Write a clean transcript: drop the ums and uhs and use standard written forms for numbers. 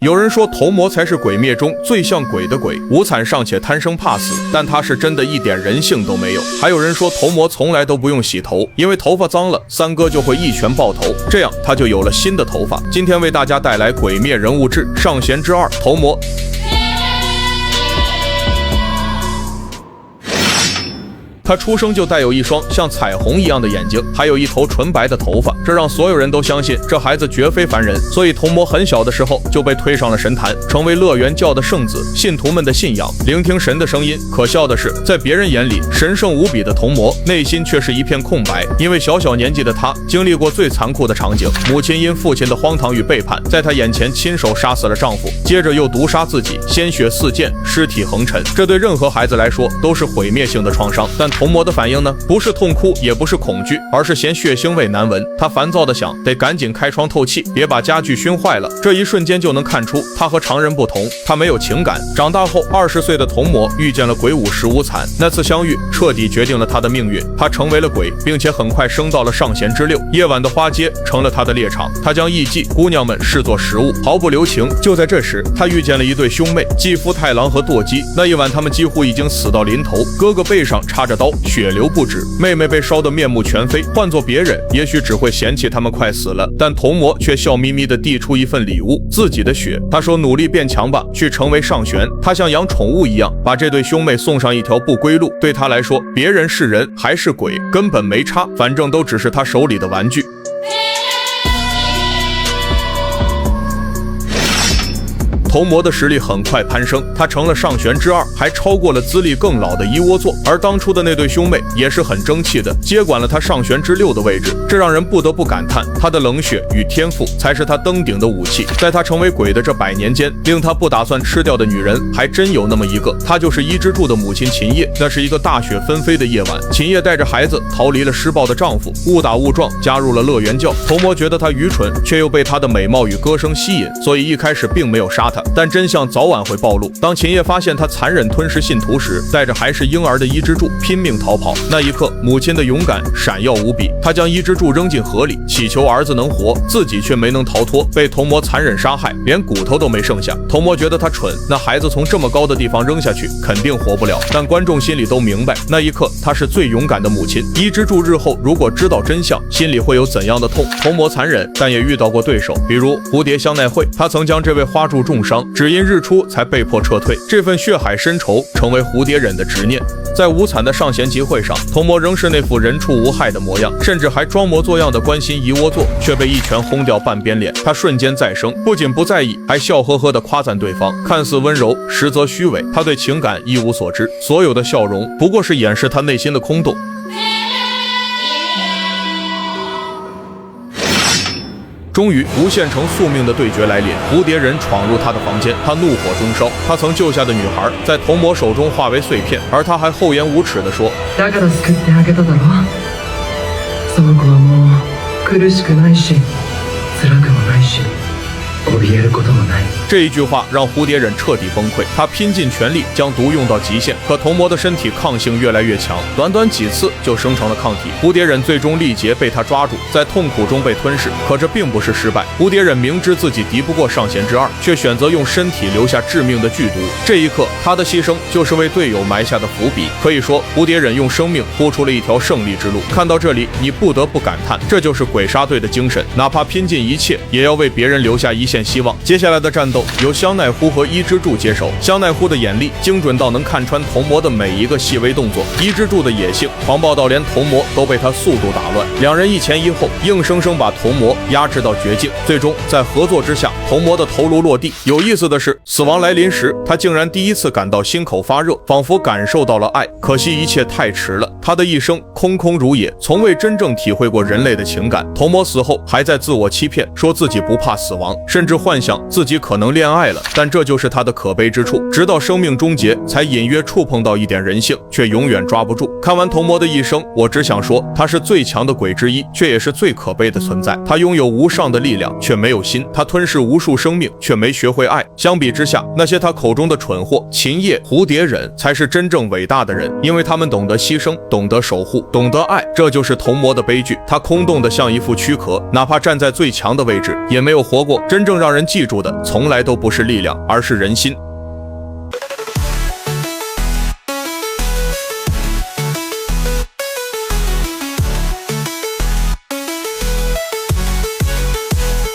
有人说头魔才是鬼灭中最像鬼的鬼，无惨尚且贪生怕死，但他是真的一点人性都没有。还有人说头魔从来都不用洗头，因为头发脏了，三哥就会一拳爆头，这样他就有了新的头发。今天为大家带来鬼灭人物志上弦之2头魔。他出生就带有一双像彩虹一样的眼睛，还有一头纯白的头发，这让所有人都相信这孩子绝非凡人。所以童魔很小的时候就被推上了神坛，成为乐园教的圣子，信徒们的信仰，聆听神的声音。可笑的是，在别人眼里神圣无比的童魔，内心却是一片空白。因为小年纪的他经历过最残酷的场景，母亲因父亲的荒唐与背叛，在他眼前亲手杀死了丈夫，接着又毒杀自己，鲜血四溅，尸体横陈。这对任何孩子来说都是毁灭性的创伤。但童魔的反应呢，不是痛哭，也不是恐惧，而是嫌血腥味难闻。他烦躁地想，得赶紧开窗透气，别把家具熏坏了。这一瞬间就能看出他和常人不同，他没有情感。长大后，20岁的童魔遇见了鬼武石无惨，那次相遇彻底决定了他的命运。他成为了鬼，并且很快升到了上弦之6。夜晚的花街成了他的猎场，他将艺妓姑娘们视作食物，毫不留情。就在这时，他遇见了一对兄妹继夫太郎和舵姬。那一晚，他们几乎已经死到临头，哥哥背上插着刀，血流不止，妹妹被烧得面目全非。换做别人，也许只会嫌弃他们快死了，但童魔却笑眯眯地递出一份礼物，自己的血。他说：“努力变强吧，去成为上弦。”他像养宠物一样，把这对兄妹送上一条不归路。对他来说，别人是人还是鬼根本没差，反正都只是他手里的玩具。头魔的实力很快攀升，他成了上弦之2，还超过了资历更老的伊窝座。而当初的那对兄妹也是很争气的，接管了他上弦之6的位置。这让人不得不感叹，他的冷血与天赋才是他登顶的武器。在他成为鬼的这100年间，令他不打算吃掉的女人还真有那么一个，她就是伊之助的母亲秦叶。那是一个大雪纷飞的夜晚，秦叶带着孩子逃离了施暴的丈夫，误打误撞加入了乐园教。头魔觉得她愚蠢，却又被她的美貌与歌声吸引，所以一开始并没有杀她。但真相早晚会暴露。当秦叶发现他残忍吞噬信徒时，带着还是婴儿的伊之助拼命逃跑。那一刻，母亲的勇敢闪耀无比。她将伊之助扔进河里，祈求儿子能活，自己却没能逃脱，被童魔残忍杀害，连骨头都没剩下。童魔觉得他蠢，那孩子从这么高的地方扔下去，肯定活不了。但观众心里都明白，那一刻她是最勇敢的母亲。伊之助日后如果知道真相，心里会有怎样的痛？童魔残忍，但也遇到过对手，比如蝴蝶香奈惠，他曾将这位花柱重伤，只因日出才被迫撤退。这份血海深仇成为蝴蝶忍的执念。在无惨的上弦集会上，童魔仍是那副人畜无害的模样，甚至还装模作样的关心伊窝座，却被一拳轰掉半边脸。他瞬间再生，不仅不在意，还笑呵呵地夸赞对方，看似温柔，实则虚伪。他对情感一无所知，所有的笑容不过是掩饰他内心的空洞。终于，无限城宿命的对决来临。蝴蝶忍闯入他的房间，他怒火中烧。他曾救下的女孩，在童魔手中化为碎片，而他还厚颜无耻地说：“だから救ってあげただろ。その子はもう苦しくないし、辛くもないし、怯えることもない。”这一句话让蝴蝶忍彻底崩溃，他拼尽全力将毒用到极限，可童魔的身体抗性越来越强，短短几次就生成了抗体。蝴蝶忍最终力竭被他抓住，在痛苦中被吞噬。可这并不是失败，蝴蝶忍明知自己敌不过上弦之2，却选择用身体留下致命的剧毒。这一刻，他的牺牲就是为队友埋下的伏笔。可以说，蝴蝶忍用生命铺出了一条胜利之路。看到这里，你不得不感叹，这就是鬼杀队的精神，哪怕拼尽一切，也要为别人留下一线希望。接下来的战斗由香奈乎和伊之助接手。香奈乎的眼力精准到能看穿童魔的每一个细微动作，伊之助的野性狂暴到连童魔都被他速度打乱。两人一前一后，硬生生把童魔压制到绝境。最终在合作之下，童魔的头颅落地。有意思的是，死亡来临时，他竟然第一次感到心口发热，仿佛感受到了爱。可惜一切太迟了，他的一生空空如也，从未真正体会过人类的情感。童魔死后还在自我欺骗，说自己不怕死亡，甚至幻想自己可能恋爱了，但这就是他的可悲之处。直到生命终结，才隐约触碰到一点人性，却永远抓不住。看完童魔的一生，我只想说，他是最强的鬼之一，却也是最可悲的存在。他拥有无上的力量，却没有心；他吞噬无数生命，却没学会爱。相比之下，那些他口中的蠢货、秦叶、蝴蝶忍，才是真正伟大的人，因为他们懂得牺牲，懂得守护，懂得爱。这就是童魔的悲剧。他空洞的像一副躯壳，哪怕站在最强的位置，也没有活过。真正让人记住的，从来都不是力量，而是人心。